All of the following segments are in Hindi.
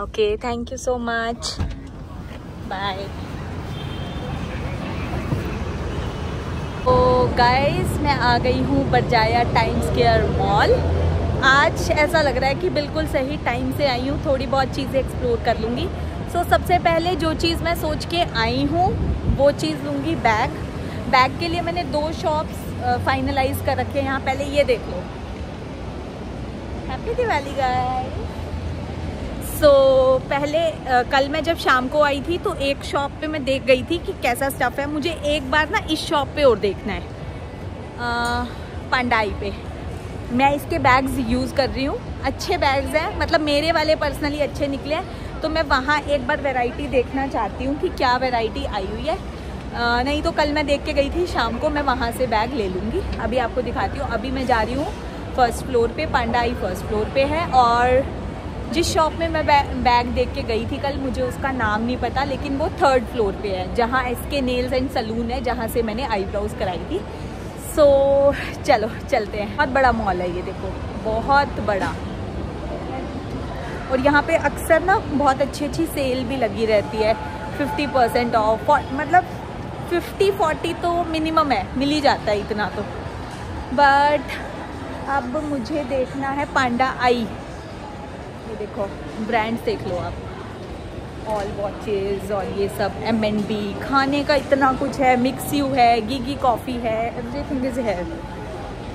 Okay, thank you so much. Bye. तो गाइस मैं आ गई हूँ बरजाया टाइम स्क्वायर मॉल। आज ऐसा लग रहा है कि बिल्कुल सही टाइम से आई हूँ, थोड़ी बहुत चीज़ें एक्सप्लोर कर लूँगी। सो सबसे पहले जो चीज़ मैं सोच के आई हूँ वो चीज़ लूँगी बैग के लिए मैंने 2 शॉप्स फाइनलाइज कर रखे हैं यहाँ। पहले ये देख लो। Happy Diwali guys. सो पहले कल मैं जब शाम को आई थी तो एक शॉप पे मैं देख गई थी कि कैसा स्टफ़ है। मुझे एक बार ना इस शॉप पे और देखना है, पांडाई पे। मैं इसके बैग्स यूज़ कर रही हूँ, अच्छे बैग्स हैं, मतलब मेरे वाले पर्सनली अच्छे निकले हैं। तो मैं वहाँ एक बार वैरायटी देखना चाहती हूँ कि क्या वैरायटी आई हुई है। नहीं तो कल मैं देख के गई थी शाम को, मैं वहाँ से बैग ले लूँगी। अभी आपको दिखाती हूँ। अभी मैं जा रही हूँ फर्स्ट फ्लोर पे, पांडाई फर्स्ट फ्लोर पे है। और जिस शॉप में मैं बैग देख के गई थी कल, मुझे उसका नाम नहीं पता, लेकिन वो 3rd फ्लोर पे है, जहाँ SK नेल्स एंड सलून है, जहाँ से मैंने आईब्रोज कराई थी। सो चलो चलते हैं। बहुत बड़ा मॉल है ये, देखो बहुत बड़ा। और यहाँ पे अक्सर ना बहुत अच्छी सेल भी लगी रहती है, 50% ऑफ, मतलब 50-40 तो मिनिमम है, मिल ही जाता है इतना तो। बट अब मुझे देखना है पांडा आई। ये देखो ब्रांड्स देख लो आप। ऑल वॉचेस और ये सब M&B, खाने का इतना कुछ है, मिक्स यू है, गीगी कॉफ़ी है, एवरीथिंग इज है।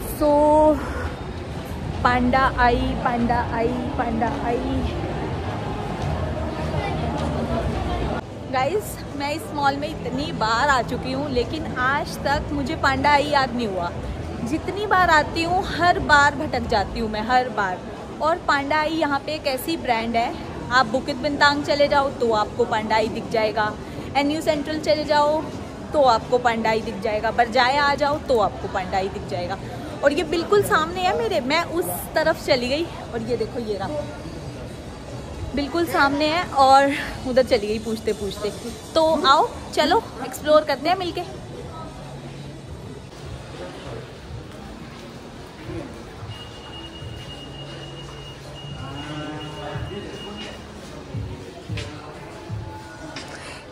सो पांडा आई, पांडा आई, पांडा आई। गाइस मैं इस मॉल में इतनी बार आ चुकी हूँ लेकिन आज तक मुझे पांडा आई याद नहीं हुआ। जितनी बार आती हूँ हर बार भटक जाती हूँ मैं, हर बार। और पांडा आई यहाँ पे एक ऐसी ब्रांड है, आप बुकित बिंतांग चले जाओ तो आपको पांडा आई दिख जाएगा, NU सेंट्रल चले जाओ तो आपको पांडा आई दिख जाएगा, बरजाया आ जाओ तो आपको पांडा आई दिख जाएगा। और ये बिल्कुल सामने है मेरे, मैं उस तरफ चली गई और ये देखो ये रहा, बिल्कुल सामने है और उधर चली गई पूछते पूछते। तो आओ चलो एक्सप्लोर करते हैं मिलके।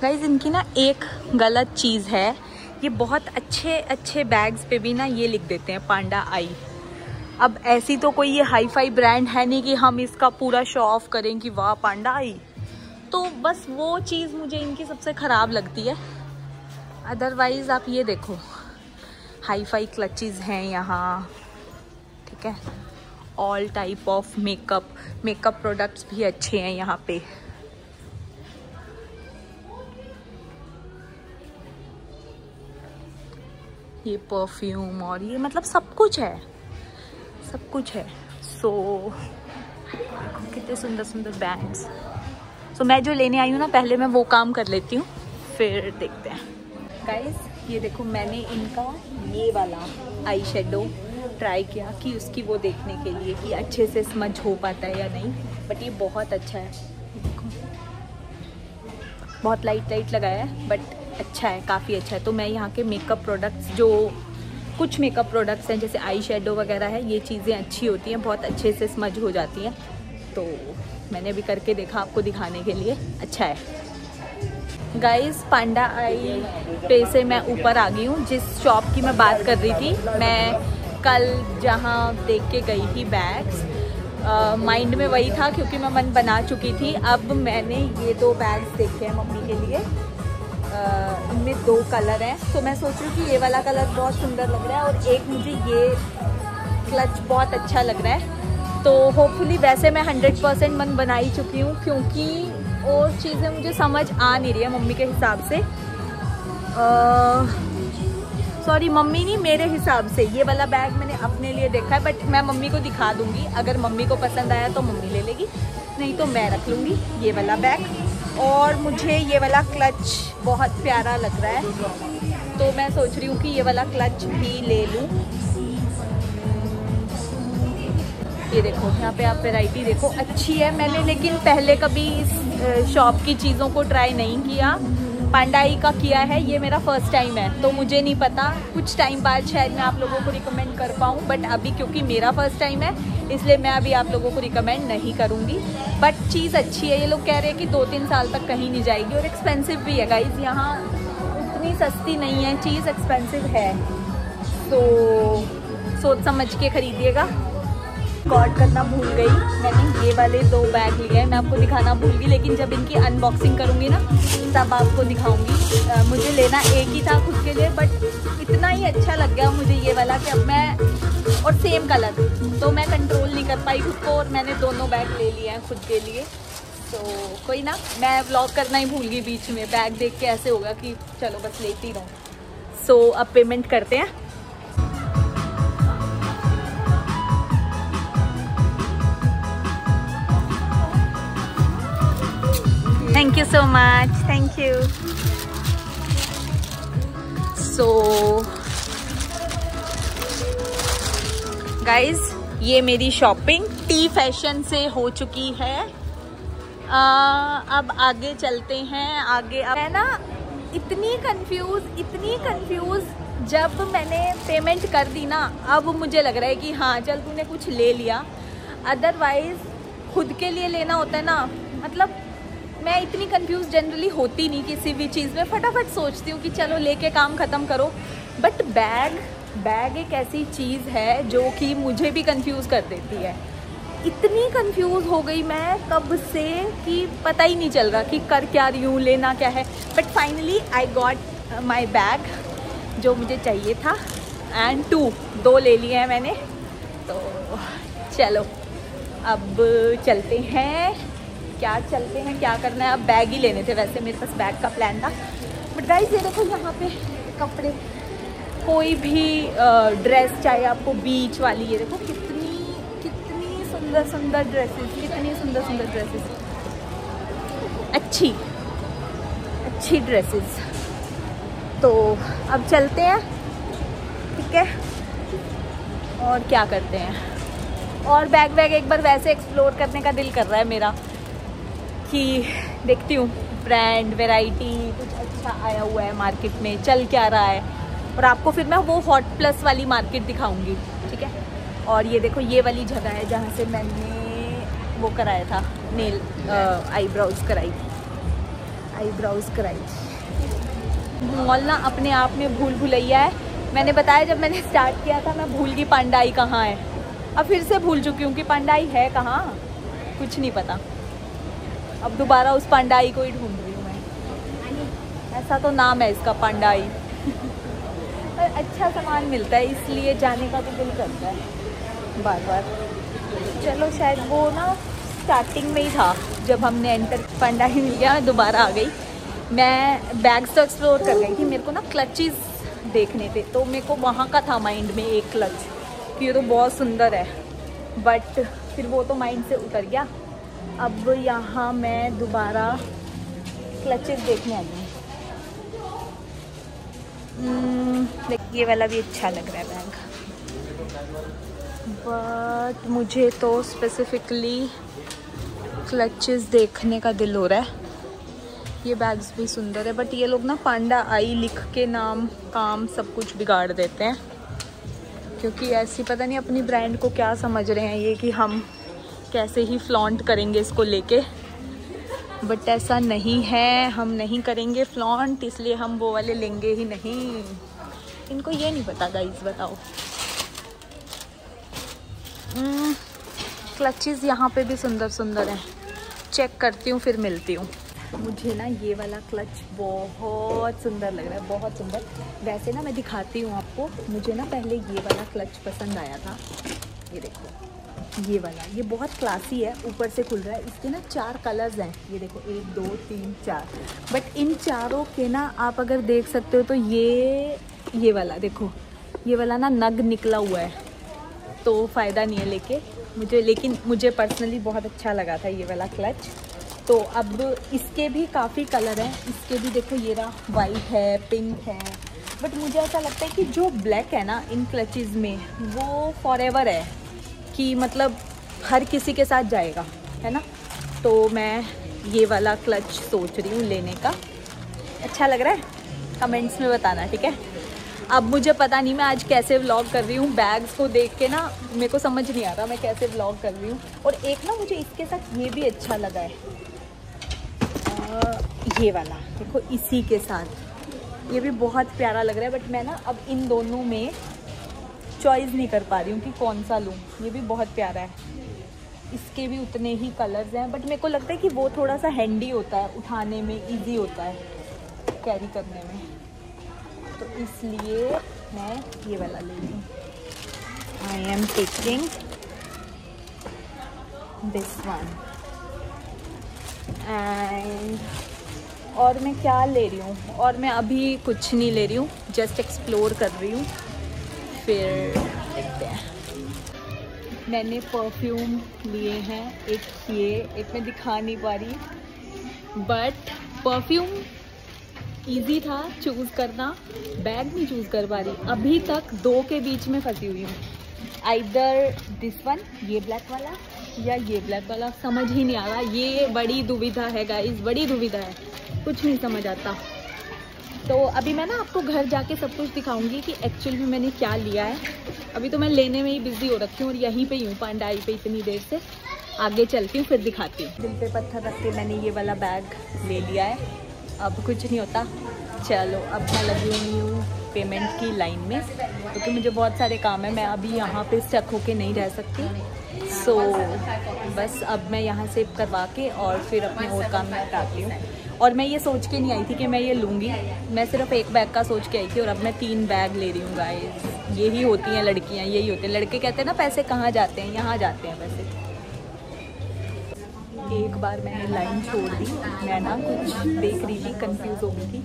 गाइस इनकी ना एक गलत चीज़ है, ये बहुत अच्छे अच्छे बैग्स पे भी ना ये लिख देते हैं पांडा आई। अब ऐसी तो कोई ये हाई फाई ब्रांड है नहीं कि हम इसका पूरा शो ऑफ करें कि वाह पांडा आई। तो बस वो चीज़ मुझे इनकी सबसे ख़राब लगती है। अदरवाइज़ आप ये देखो हाई फाई क्लचेस हैं यहाँ, ठीक है। All type of makeup products भी अच्छे हैं यहाँ पे। ये परफ्यूम और ये मतलब सब कुछ है, सब कुछ है। सो देखो कितने सुंदर सुंदर बैग्स। सो मैं जो लेने आई हूँ ना, पहले मैं वो काम कर लेती हूँ फिर देखते हैं। गाइस ये देखो मैंने इनका ये वाला आई शेडो ट्राई किया कि उसकी वो देखने के लिए कि अच्छे से स्मज हो पाता है या नहीं, बट ये बहुत अच्छा है। देखो बहुत लाइट लाइट लगाया है बट अच्छा है, काफ़ी अच्छा है। तो मैं यहाँ के मेकअप प्रोडक्ट्स, जो कुछ मेकअप प्रोडक्ट्स हैं जैसे आई शेडो वगैरह है, ये चीज़ें अच्छी होती हैं, बहुत अच्छे से स्मज हो जाती हैं। तो मैंने भी करके देखा आपको दिखाने के लिए, अच्छा है। गाइस पांडा आई पे से मैं ऊपर आ गई हूँ। जिस शॉप की मैं बात कर रही थी, मैं कल जहाँ देख के गई थी बैग्स, माइंड में वही था क्योंकि मैं मन बना चुकी थी। अब मैंने ये 2 बैग्स देखे हैं मम्मी के लिए, इनमें 2 कलर हैं। तो मैं सोच रही हूँ कि ये वाला कलर बहुत सुंदर लग रहा है और एक मुझे ये क्लच बहुत अच्छा लग रहा है। तो होपफुली, वैसे मैं 100% मन बना ही चुकी हूँ क्योंकि और चीज़ें मुझे समझ आ नहीं रही है मम्मी के हिसाब से। सॉरी मम्मी नहीं, मेरे हिसाब से ये वाला बैग मैंने अपने लिए देखा है, बट मैं मम्मी को दिखा दूँगी। अगर मम्मी को पसंद आया तो मम्मी ले लेगी, नहीं तो मैं रख लूँगी ये वाला बैग। और मुझे ये वाला क्लच बहुत प्यारा लग रहा है तो मैं सोच रही हूँ कि ये वाला क्लच भी ले लूँ। ये देखो यहाँ पे आप वैरायटी देखो, अच्छी है। मैंने लेकिन पहले कभी इस शॉप की चीज़ों को ट्राई नहीं किया, पांडा आई का किया है, ये मेरा फर्स्ट टाइम है। तो मुझे नहीं पता, कुछ टाइम बाद शायद मैं आप लोगों को रिकमेंड कर पाऊँ, बट अभी क्योंकि मेरा फर्स्ट टाइम है इसलिए मैं अभी आप लोगों को रिकमेंड नहीं करूँगी। बट चीज़ अच्छी है, ये लोग कह रहे हैं कि 2-3 साल तक कहीं नहीं जाएगी। और एक्सपेंसिव भी है गाइज, यहाँ उतनी सस्ती नहीं है, चीज़ एक्सपेंसिव है। तो सोच समझ के खरीदिएगा। रिकॉर्ड करना भूल गई, मैंने ये वाले 2 बैग लिए हैं, मैं आपको दिखाना भूल गई, लेकिन जब इनकी अनबॉक्सिंग करूँगी ना तब आपको दिखाऊंगी। मुझे लेना एक ही था खुद के लिए, बट इतना ही अच्छा लग गया मुझे ये वाला कि अब मैं, और सेम कलर, तो मैं कंट्रोल नहीं कर पाई खुद को और मैंने दोनों बैग ले लिए हैं खुद के लिए। तो कोई ना, मैं व्लॉग करना ही भूल गई बीच में, बैग देख के ऐसे होगा कि चलो बस लेती रहूँ। सो अब पेमेंट करते हैं। Thank you so much, thank you. So guys ये मेरी शॉपिंग टी फैशन से हो चुकी है। अब आगे चलते हैं। आगे अब मैं ना इतनी कंफ्यूज जब मैंने पेमेंट कर दी ना, अब मुझे लग रहा है कि हाँ चल तूने कुछ ले लिया। अदरवाइज खुद के लिए लेना होता है ना, मतलब मैं इतनी कंफ्यूज जनरली होती नहीं किसी भी चीज़ में, फटाफट सोचती हूँ कि चलो लेके काम ख़त्म करो। बट बैग एक ऐसी चीज़ है जो कि मुझे भी कंफ्यूज कर देती है। इतनी कंफ्यूज हो गई मैं कब से कि पता ही नहीं चल रहा कि कर क्या रही हूँ, लेना क्या है। But finally I got my bag जो मुझे चाहिए था एंड दो ले लिए हैं मैंने। तो चलो अब चलते हैं, क्या करना है। अब बैग ही लेने थे, वैसे मेरे पास बैग का प्लान था। बट गाइस ये देखो यहाँ पे कपड़े, कोई भी ड्रेस चाहे आपको बीच वाली, ये देखो कितनी सुंदर ड्रेसेस, कितनी सुंदर ड्रेसेस, अच्छी ड्रेसेस। तो अब चलते हैं, ठीक है, और क्या करते हैं। और बैग एक बार वैसे एक्सप्लोर करने का दिल कर रहा है मेरा कि देखती हूँ ब्रांड वैरायटी कुछ अच्छा आया हुआ है मार्केट में, चल क्या रहा है। और आपको फिर मैं वो हॉट प्लस वाली मार्केट दिखाऊंगी, ठीक है। और ये देखो ये वाली जगह है जहाँ से मैंने वो कराया था, नेल आईब्राउज कराई। मॉल ना अपने आप में भूल भुलैया है। मैंने बताया जब मैंने स्टार्ट किया था मैं भूल गई पांडाई कहाँ है। अब फिर से भूल चुकी हूँ कि पांडाई है कहाँ, कुछ नहीं पता। अब दोबारा उस पांडाई को ही ढूंढ रही हूँ मैं। ऐसा तो नाम है इसका, पांडाई। पर अच्छा सामान मिलता है इसलिए जाने का तो दिल करता है बार। चलो शायद वो ना स्टार्टिंग में ही था जब हमने एंटर, पांडाई मिल गया, दोबारा आ गई। मैं बैग्स तो एक्सप्लोर कर गई थी, मेरे को ना क्लचेस देखने थे, तो मेरे को वहाँ का था माइंड में एक क्लच कि ये तो बहुत सुंदर है। बट फिर वो तो माइंड से उतर गया। अब यहाँ मैं दोबारा क्लचेस देखने आई हूँ। ये वाला भी अच्छा लग रहा है बैग, बट मुझे तो स्पेसिफिकली क्लचेस देखने का दिल हो रहा है। ये बैग्स भी सुंदर है, बट ये लोग ना पांडा आई लिख के नाम काम सब कुछ बिगाड़ देते हैं, क्योंकि ऐसी पता नहीं अपनी ब्रांड को क्या समझ रहे हैं ये कि हम कैसे ही फ्लॉन्ट करेंगे इसको लेके। बट ऐसा नहीं है, हम नहीं करेंगे फ्लॉन्ट, इसलिए हम वो वाले लेंगे ही नहीं। इनको ये नहीं पता गाइस, बताओ। क्लचेस यहाँ पे भी सुंदर हैं, चेक करती हूँ फिर मिलती हूँ। मुझे ना ये वाला क्लच बहुत सुंदर लग रहा है, बहुत सुंदर। वैसे ना मैं दिखाती हूँ आपको, मुझे ना पहले ये वाला क्लच पसंद आया था। ये देखो ये वाला, ये बहुत क्लासी है, ऊपर से खुल रहा है। इसके ना 4 कलर्स हैं, ये देखो 1 2 3 4। बट इन चारों के ना आप अगर देख सकते हो तो ये वाला देखो, ये वाला ना नग निकला हुआ है, तो फ़ायदा नहीं है लेके मुझे। लेकिन मुझे पर्सनली बहुत अच्छा लगा था ये वाला क्लच। तो अब इसके भी काफ़ी कलर हैं, इसके भी देखो ये रहा, वाइट है, पिंक है। बट मुझे ऐसा लगता है कि जो ब्लैक है ना इन क्लचेस में, वो फॉरएवर है, कि मतलब हर किसी के साथ जाएगा, है ना। तो मैं ये वाला क्लच सोच रही हूँ लेने का। अच्छा लग रहा है, कमेंट्स में बताना, ठीक है। अब मुझे पता नहीं मैं आज कैसे व्लॉग कर रही हूँ, बैग्स को देख के ना मेरे को समझ नहीं आ रहा मैं कैसे व्लॉग कर रही हूँ। और एक ना मुझे इसके साथ ये भी अच्छा लगा है, ये वाला देखो, इसी के साथ ये भी बहुत प्यारा लग रहा है। बट मैं ना अब इन दोनों में चॉइस नहीं कर पा रही हूँ कि कौन सा लूँ। ये भी बहुत प्यारा है, इसके भी उतने ही कलर्स हैं, बट मेरे को लगता है कि वो थोड़ा सा हैंडी होता है, उठाने में इजी होता है, कैरी करने में, तो इसलिए मैं ये वाला ले रही हूँ। I am taking this one. And और मैं क्या ले रही हूँ, और मैं अभी कुछ नहीं ले रही हूँ, जस्ट एक्सप्लोर कर रही हूँ, फिर देखते हैं। मैंने परफ्यूम लिए हैं, एक मैं दिखा नहीं पा रही, बट परफ्यूम इजी था चूज़ करना, बैग नहीं चूज़ कर पा रही। अभी तक 2 के बीच में फंसी हुई हूँ, आइदर दिस वन, ये ब्लैक वाला, या ये ब्लैक वाला, समझ ही नहीं आ रहा। ये बड़ी दुविधा है गाइस, बड़ी दुविधा है, कुछ नहीं समझ आता। तो अभी मैं ना आपको घर जाके सब कुछ दिखाऊंगी कि एक्चुअल में मैंने क्या लिया है। अभी तो मैं लेने में ही बिजी हो रखी हूँ और यहीं पे ही हूँ पांडाई पे इतनी देर से। आगे चलती हूँ फिर दिखाती हूँ। दिल पे पत्थर रख के मैंने ये वाला बैग ले लिया है, अब कुछ नहीं होता। चलो अब मैं लगी हुई हूँ पेमेंट की लाइन में, क्योंकि मुझे बहुत सारे काम है, मैं अभी यहाँ पे स्टक होके नहीं रह सकती। सो बस अब मैं यहाँ से करवा के और फिर अपने और काम में निपटाती हूँ। और मैं ये सोच के नहीं आई थी कि मैं ये लूँगी, मैं सिर्फ एक बैग का सोच के आई थी और अब मैं 3 बैग ले रही हूँ गाइस। यही होती हैं लड़कियाँ, यही होते हैं। लड़के कहते हैं ना पैसे कहाँ जाते हैं, यहाँ जाते हैं पैसे। एक बार मैंने लाइन छोड़ दी, मैं ना कुछ देख रही थी, कंफ्यूज हो गई थी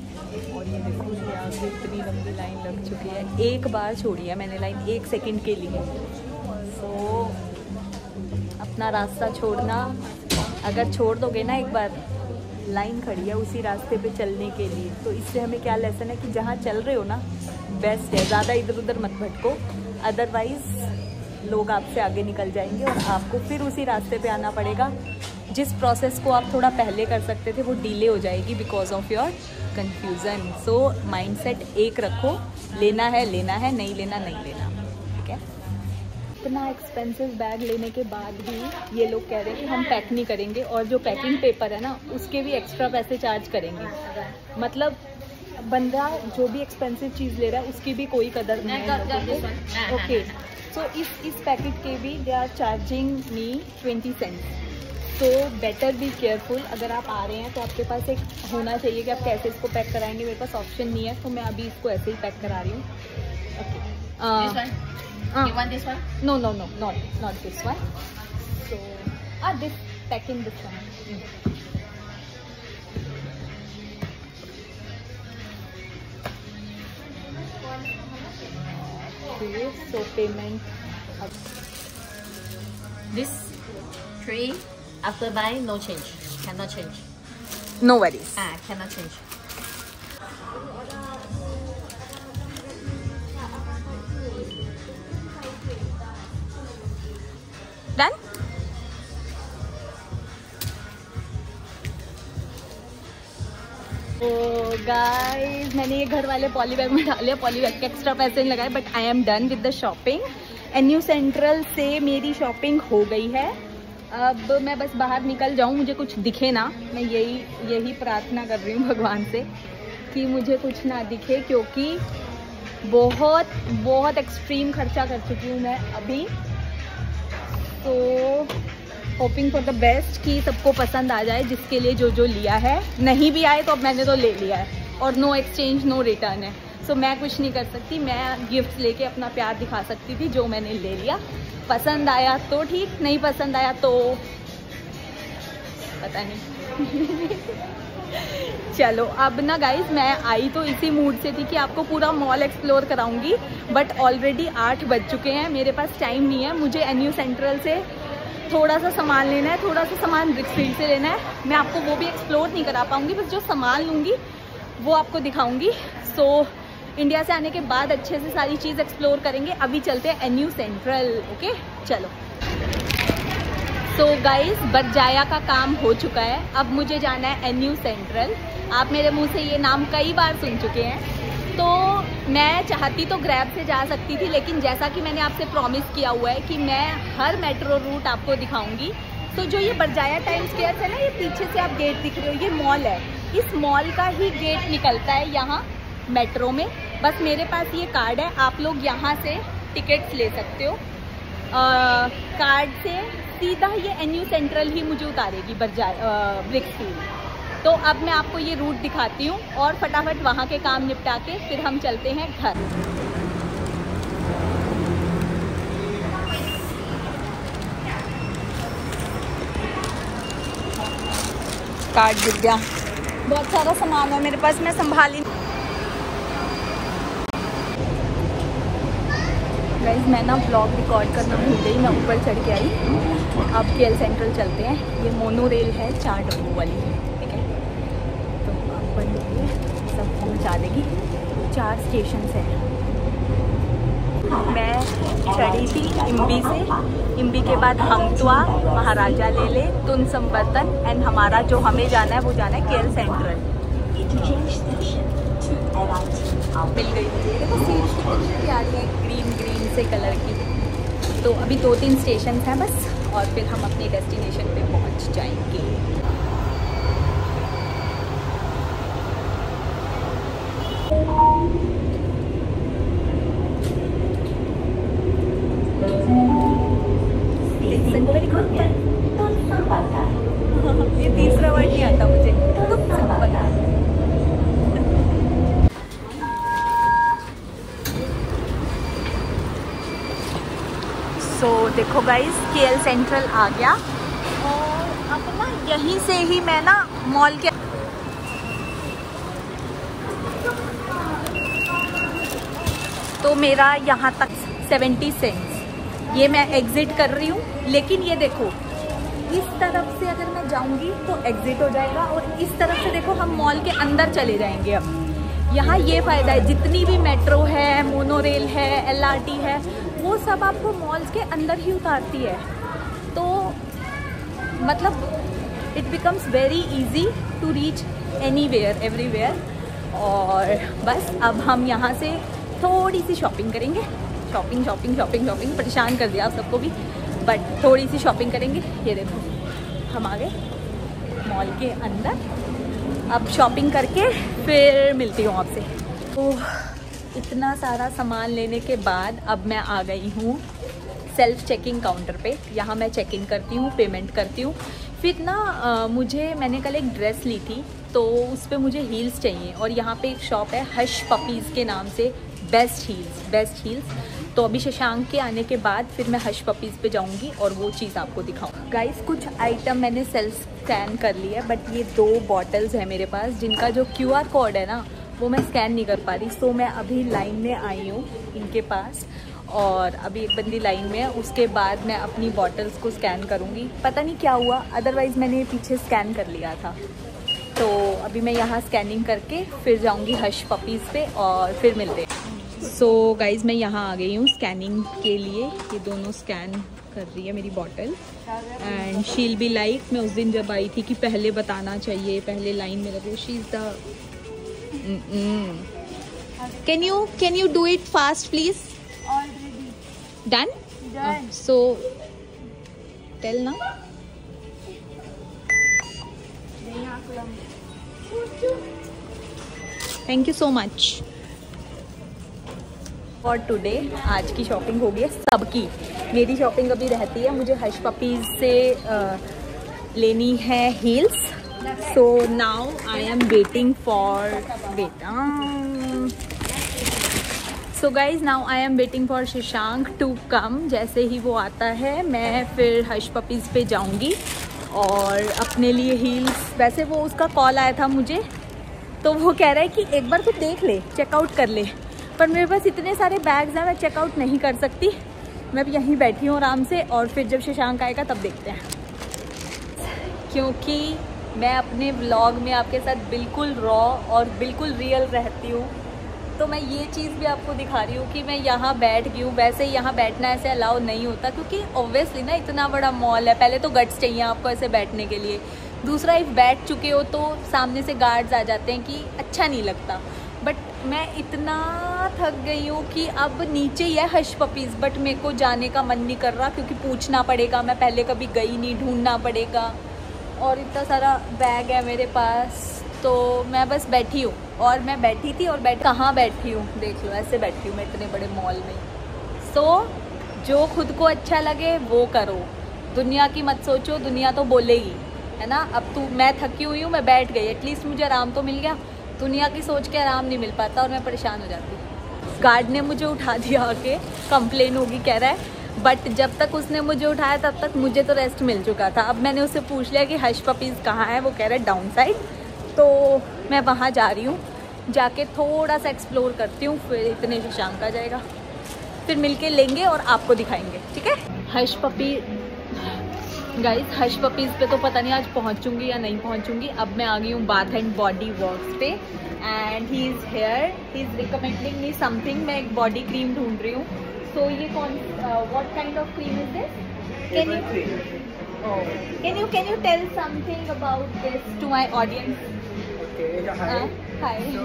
और ये देखो ये आगे इतनी लंबी लाइन लग चुकी है। एक बार छोड़ी है मैंने लाइन 1 सेकंड के लिए। सो अपना रास्ता छोड़ना, अगर छोड़ दोगे ना एक बार, लाइन खड़ी है उसी रास्ते पे चलने के लिए, तो इससे हमें क्या लेसन है कि जहाँ चल रहे हो ना बेस्ट है, ज़्यादा इधर उधर मत भटको, अदरवाइज़ लोग आपसे आगे निकल जाएंगे और आपको फिर उसी रास्ते पे आना पड़ेगा। जिस प्रोसेस को आप थोड़ा पहले कर सकते थे वो डिले हो जाएगी because of your confusion. So mindset एक रखो, लेना है, नहीं लेना नहीं लेना, ठीक है। इतना एक्सपेंसिव बैग लेने के बाद भी ये लोग कह रहे हैं कि हम पैक नहीं करेंगे और जो पैकिंग पेपर है ना उसके भी एक्स्ट्रा पैसे चार्ज करेंगे। मतलब बंदा जो भी एक्सपेंसिव चीज़ ले रहा है उसकी भी कोई कदर नहीं है। ओके, सो इस पैकेट के भी they are charging me 20 cents. तो बेटर बी केयरफुल। अगर आप आ रहे हैं तो आपके पास एक होना चाहिए कि आप कैसे इसको पैक कराएंगे। मेरे पास ऑप्शन नहीं है तो मैं अभी इसको ऐसे ही पैक करा रही हूँ। No no no not this one. So this packing this one. So payment. This 3 after buy no change, cannot change. No worries. Cannot change. Done? तो गाइस मैंने ये घर वाले पॉली बैग में डाले, पॉली बैग के एक्स्ट्रा पैसे नहीं लगाए, but I am done with the shopping. NU central से मेरी शॉपिंग हो गई है। अब मैं बस बाहर निकल जाऊँ, मुझे कुछ दिखे ना, मैं यही प्रार्थना कर रही हूँ भगवान से कि मुझे कुछ ना दिखे, क्योंकि बहुत एक्सट्रीम खर्चा कर चुकी हूँ मैं अभी। तो होपिंग फॉर द बेस्ट कि सबको पसंद आ जाए, जिसके लिए जो लिया है। नहीं भी आए तो अब मैंने तो ले लिया है और नो एक्सचेंज नो रिटर्न है। सो मैं कुछ नहीं कर सकती, मैं गिफ्ट लेके अपना प्यार दिखा सकती थी, जो मैंने ले लिया। पसंद आया तो ठीक, नहीं पसंद आया तो पता नहीं। चलो अब ना गाइज, मैं आई तो इसी मूड से थी कि आपको पूरा मॉल एक्सप्लोर कराऊंगी, बट ऑलरेडी 8 बज चुके हैं, मेरे पास टाइम नहीं है। मुझे NU सेंट्रल से थोड़ा सा सामान लेना है, थोड़ा सा सामान ब्रिक्सफील्ड से लेना है। मैं आपको वो भी एक्सप्लोर नहीं करा पाऊंगी, बस जो सामान लूँगी वो आपको दिखाऊंगी। सो इंडिया से आने के बाद अच्छे से सारी चीज़ एक्सप्लोर करेंगे। अभी चलते हैं NU सेंट्रल। ओके चलो। तो गाइस बरजाया का काम हो चुका है, अब मुझे जाना है NU सेंट्रल। आप मेरे मुंह से ये नाम कई बार सुन चुके हैं। तो मैं चाहती तो ग्रैब से जा सकती थी, लेकिन जैसा कि मैंने आपसे प्रॉमिस किया हुआ है कि मैं हर मेट्रो रूट आपको दिखाऊंगी। तो जो ये बरजाया टाइम स्क्वायर है ना, ये पीछे से आप गेट दिख रहे हो, ये मॉल है। इस मॉल का ही गेट निकलता है यहाँ मेट्रो में। बस मेरे पास ये कार्ड है, आप लोग यहाँ से टिकट्स ले सकते हो। कार्ड से सीधा ये NU सेंट्रल ही मुझे उतारेगी ब्रिक्सफील्ड। तो अब मैं आपको ये रूट दिखाती हूँ और फटाफट वहाँ के काम निपटा के फिर हम चलते हैं घर। कार्ड गिर गया, बहुत सारा सामान है मेरे पास, मैं संभाली। गाइस मैं ना ब्लॉग रिकॉर्ड करना भूल गई, मैं ऊपर चढ़ के आई। अब KL सेंट्रल चलते हैं। ये मोनो रेल है 4 डब्बों वाली, ठीक है। तो आप बढ़िए सब पहुंचा देगी। 4 स्टेशन है। मैं चढ़ी थी इम्बी से, इम्बी के बाद हमतवा, महाराजा लेले, तुन संबर्तन, एंड हमारा जो हमें जाना है वो जाना है KL सेंट्रल। मिल गई मुझे, देखो सीट आ रही है ग्रीन से कलर की। तो अभी 2-3 स्टेशन हैं बस और फिर हम अपने डेस्टिनेशन पे पहुंच जाएंगे। सो देखो गाइस, KL सेंट्रल आ गया और अब ना यहीं से ही मैं ना मॉल के तो मेरा यहाँ तक 70 सेंट्स ये मैं एग्जिट कर रही हूँ। लेकिन ये देखो, इस तरफ से अगर मैं जाऊँगी तो एग्जिट हो जाएगा और इस तरफ से देखो हम मॉल के अंदर चले जाएंगे। अब यहाँ ये फ़ायदा है, जितनी भी मेट्रो है, मोनोरेल है, LRT है, वो सब आपको मॉल्स के अंदर ही उतारती है। तो मतलब it becomes very easy to reach anywhere everywhere. और बस अब हम यहाँ से थोड़ी सी शॉपिंग करेंगे। शॉपिंग शॉपिंग शॉपिंग शॉपिंग परेशान कर दिया आप सबको भी, बट थोड़ी सी शॉपिंग करेंगे। ये देखो हम आ गए मॉल के अंदर। अब शॉपिंग करके फिर मिलती हूँ आपसे। तो इतना सारा सामान लेने के बाद अब मैं आ गई हूँ सेल्फ चेकिंग काउंटर पे। यहाँ मैं चेक इन करती हूँ, पेमेंट करती हूँ। फिर ना मैंने कल एक ड्रेस ली थी तो उस पर मुझे हील्स चाहिए और यहाँ पे एक शॉप है हश पपीज़ के नाम से, बेस्ट हील्स। तो अभी शशांक के आने के बाद फिर मैं हश पपीज़ पे जाऊँगी और वो चीज़ आपको दिखाऊँ। गाइस कुछ आइटम मैंने सेल्फ स्कैन कर लिया, बट ये 2 बॉटल्स हैं मेरे पास जिनका जो QR कोड है ना वो मैं स्कैन नहीं कर पा रही। सो मैं अभी लाइन में आई हूँ इनके पास और अभी एक बंदी लाइन में है। उसके बाद मैं अपनी बॉटल्स को स्कैन करूँगी। पता नहीं क्या हुआ, अदरवाइज़ मैंने पीछे स्कैन कर लिया था। तो अभी मैं यहाँ स्कैनिंग करके फिर जाऊँगी हश पपीज़ पे और फिर मिलते हैं। सो गाइज़ मैं यहाँ आ गई हूँ स्कैनिंग के लिए। ये दोनों स्कैन कर रही है मेरी bottle and she'll be like, मैं उस दिन जब आई थी कि पहले बताना चाहिए, पहले लाइन में लगे। She is the can you do it fast please? Done. So tell ना। Thank you so much for today. आज की शॉपिंग हो गई है सबकी। मेरी शॉपिंग अभी रहती है, मुझे हश पपीज़ से लेनी है heels. So now I am waiting for so guys now I am waiting for Shashank to come. जैसे ही वो आता है मैं फिर हश पपीज़ पे जाऊंगी और अपने लिए हील्स। वैसे वो उसका कॉल आया था मुझे, तो वो कह रहा है कि एक बार तो देख ले, चेकआउट कर ले, पर मेरे पास इतने सारे बैग्स हैं मैं चेकआउट नहीं कर सकती। मैं भी यहीं बैठी हूँ आराम से और फिर जब शशांक आएगा तब देखते हैं। क्योंकि मैं अपने व्लॉग में आपके साथ बिल्कुल रॉ और बिल्कुल रियल रहती हूँ, तो मैं ये चीज़ भी आपको दिखा रही हूँ कि मैं यहाँ बैठ गई हूँ। वैसे यहाँ बैठना ऐसे अलाउ नहीं होता क्योंकि ऑब्वियसली ना इतना बड़ा मॉल है, पहले तो गट्स चाहिए आपको ऐसे बैठने के लिए। दूसरा इफ बैठ चुके हो तो सामने से गार्ड्स आ जाते हैं कि अच्छा नहीं लगता। बट मैं इतना थक गई हूँ कि अब नीचे ही है हश पपीज़, बट मेरे को जाने का मन नहीं कर रहा क्योंकि पूछना पड़ेगा, मैं पहले कभी गई नहीं, ढूंढना पड़ेगा और इतना सारा बैग है मेरे पास। तो मैं बस बैठी हूँ और मैं बैठी थी और कहाँ बैठी हूँ देख लो, ऐसे बैठी हूँ मैं इतने बड़े मॉल में। सो जो खुद को अच्छा लगे वो करो, दुनिया की मत सोचो, दुनिया तो बोलेगी, है ना। अब मैं थकी हुई हूँ, मैं बैठ गई, एटलीस्ट मुझे आराम तो मिल गया। दुनिया की सोच के आराम नहीं मिल पाता और मैं परेशान हो जाती हूँ। गार्ड ने मुझे उठा दिया आके, कंप्लेन होगी कह रहा है, बट जब तक उसने मुझे उठाया तब तक मुझे तो रेस्ट मिल चुका था। अब मैंने उससे पूछ लिया कि हश पपीज़ कहाँ है, वो कह रहा है डाउन साइड। तो मैं वहाँ जा रही हूँ, जाके थोड़ा सा एक्सप्लोर करती हूँ, फिर इतने शशांक आ जाएगा, फिर मिलके लेंगे और आपको दिखाएंगे, ठीक है। Hush puppy guys, hush puppies पे तो पता नहीं आज पहुँचूंगी या नहीं पहुँचूंगी। अब मैं आ गई हूँ बाथ एंड बॉडी वर्क्स पे and he is here, he is recommending me something. मैं एक बॉडी क्रीम ढूंढ रही हूँ। सो ये कौन, what kind of cream is this? Can you tell something about this to my audience? Okay, hi. So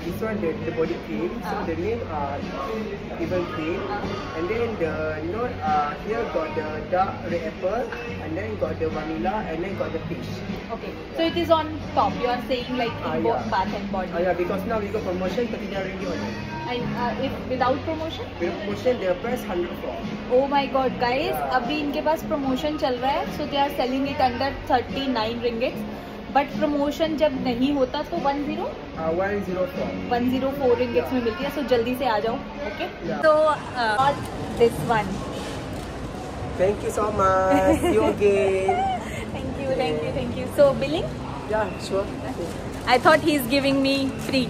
this one the body cream. So the name Evil Cream, and then here got the dark red apple, and then got the vanilla, and then got the peach. Okay, so it is on top. You are saying like in both bath and body. Yeah, because now we got promotion 39 ringgit on it. And if without promotion? Without promotion, the price 104. Oh my God, guys! अभी इनके पास promotion चल रहा है, so they are selling it under 39 ringgit. But promotion जब नहीं होता तो 104 रिंगिट्स में मिलती है। सो जल्दी से आ जाओ, ओके। तो this one Thank you so much. See you again. Thank you. So billing? Yeah, sure. I thought he's giving me free.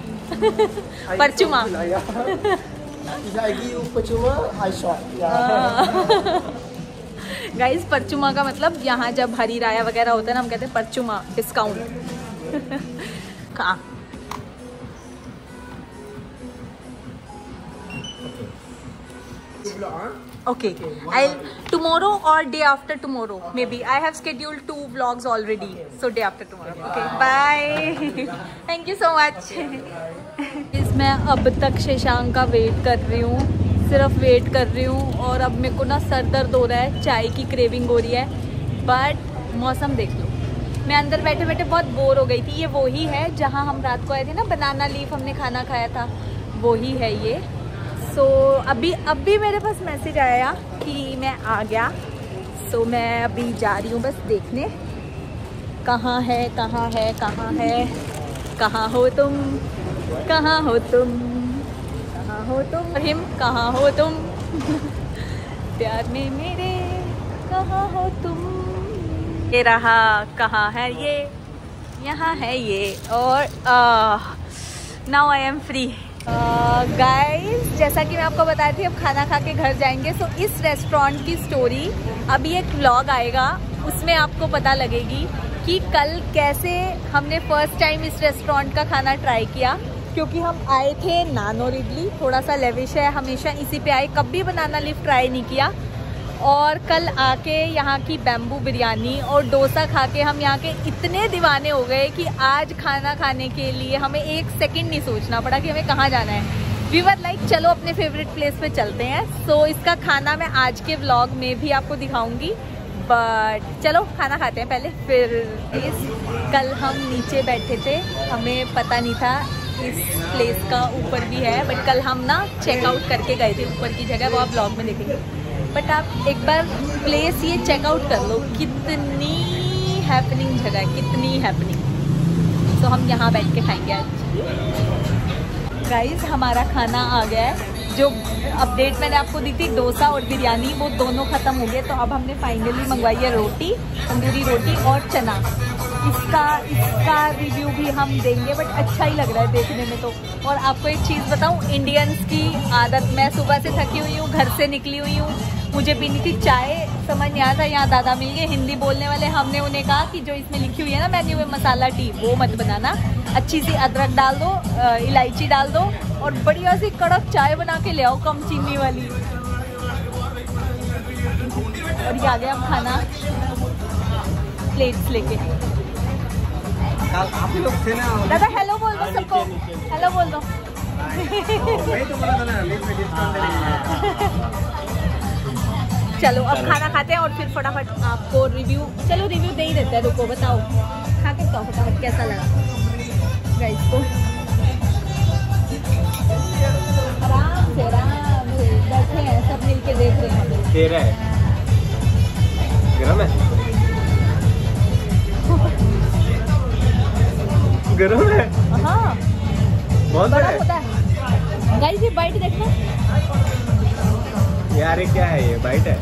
Percuma. If I give you percuma, I short. Yeah. Guys परचुमा का मतलब यहाँ जब हरी राया वगैरह होता है ना, हम कहते हैं परचुमा, डिस्काउंट। कहाँ? Okay. I'll tomorrow or day after tomorrow. Maybe I have scheduled 2 vlogs already. So day after tomorrow. Okay. Bye. Thank you so much. मैं अब तक शशांक का वेट कर रही हूँ, सिर्फ वेट कर रही हूँ, और अब मेरे को ना सर दर्द हो रहा है, चाय की क्रेविंग हो रही है। बट मौसम देख लो, मैं अंदर बैठे बैठे बहुत बोर हो गई थी। ये वही है जहाँ हम रात को आए थे ना, बनाना लीफ हमने खाना खाया था, वही है ये। सो अभी मेरे पास मैसेज आया कि मैं आ गया। सो मैं अभी जा रही हूँ बस देखने कहाँ है, कहाँ है, कहाँ है, कहाँ हो तुम, कहाँ हो तुम, कहाँ हो तुम, रहीम कहाँ हो तुम, प्यार में मेरे कहाँ हो तुम। ये रहा, कहाँ है ये, यहाँ है ये। और now I M free. Guys जैसा कि मैं आपको बताई थी, अब खाना खा के घर जाएंगे। सो इस रेस्टोरेंट की स्टोरी, अभी एक व्लॉग आएगा, उसमें आपको पता लगेगी कि कल कैसे हमने फर्स्ट टाइम इस रेस्टोरेंट का खाना ट्राई किया। क्योंकि हम आए थे नान और इडली, थोड़ा सा लेविश है, हमेशा इसी पे आए, कभी बनाना लीफ ट्राई नहीं किया। और कल आके यहाँ की बैम्बू बिरयानी और डोसा खा के हम यहाँ के इतने दीवाने हो गए कि आज खाना खाने के लिए हमें 1 सेकंड नहीं सोचना पड़ा कि हमें कहाँ जाना है। वी वर लाइक चलो अपने फेवरेट प्लेस पे चलते हैं। सो इसका खाना मैं आज के व्लॉग में भी आपको दिखाऊंगी, बट चलो खाना खाते हैं पहले। फिर कल हम नीचे बैठे थे, हमें पता नहीं था इस प्लेस का ऊपर भी है, बट कल हम ना चेकआउट करके गए थे ऊपर की जगह, वो आप ब्लॉग में देखेंगे। बट आप एक बार प्लेस ये चेकआउट कर लो, कितनी हैपनिंग जगह है, कितनी हैपनिंग। तो हम यहाँ बैठ के खाएंगे आज। गाइस हमारा खाना आ गया है, जो अपडेट मैंने आपको दी थी डोसा और बिरयानी, वो दोनों ख़त्म हो गए। तो अब हमने फाइनली मंगवाई है रोटी, तंदूरी रोटी और चना। इसका रिव्यू भी हम देंगे, बट अच्छा ही लग रहा है देखने में तो। और आपको एक चीज़ बताऊं, इंडियंस की आदत, मैं सुबह से थकी हुई हूँ, घर से निकली हुई हूँ, मुझे पीनी थी चाय, समझ नहीं आता। यहाँ दादा मिल गए हिंदी बोलने वाले, हमने उन्हें कहा कि जो इसमें लिखी हुई है ना मेन्यू में मसाला टी, वो मत बनाना, अच्छी सी अदरक डाल दो, इलायची डाल दो और बढ़िया सी कड़क चाय बना के ले आओ, कम चीनी वाली। और ये आ गया हम खाना प्लेट्स लेके। आप ही लोग थे ना। दादा हेलो बोल दो सबको, हेलो बोल दो। चलो अब खाना खाते हैं और फिर फटाफट आपको रिव्यू, चलो रिव्यू दे ही देते हैं, रुको बताओ, खा के बताओ फटाफट कैसा लगा गाइस को। आराम से बैठे हैं सब मिल के देख रहे हैं। तेरा है गरम है, गरम है। हाँ बहुत बड़ा होता है गाइस, ये बाइट देखना यार, ये क्या है, ये बाइट है।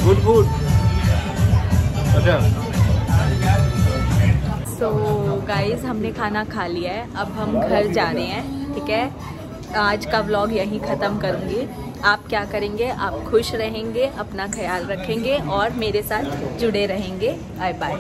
Good food. अच्छा सो गाइस हमने खाना खा लिया है, अब हम घर जा रहे हैं, ठीक है। आज का व्लॉग यहीं ख़त्म करूँगी। आप क्या करेंगे, आप खुश रहेंगे, अपना ख्याल रखेंगे और मेरे साथ जुड़े रहेंगे। Bye bye.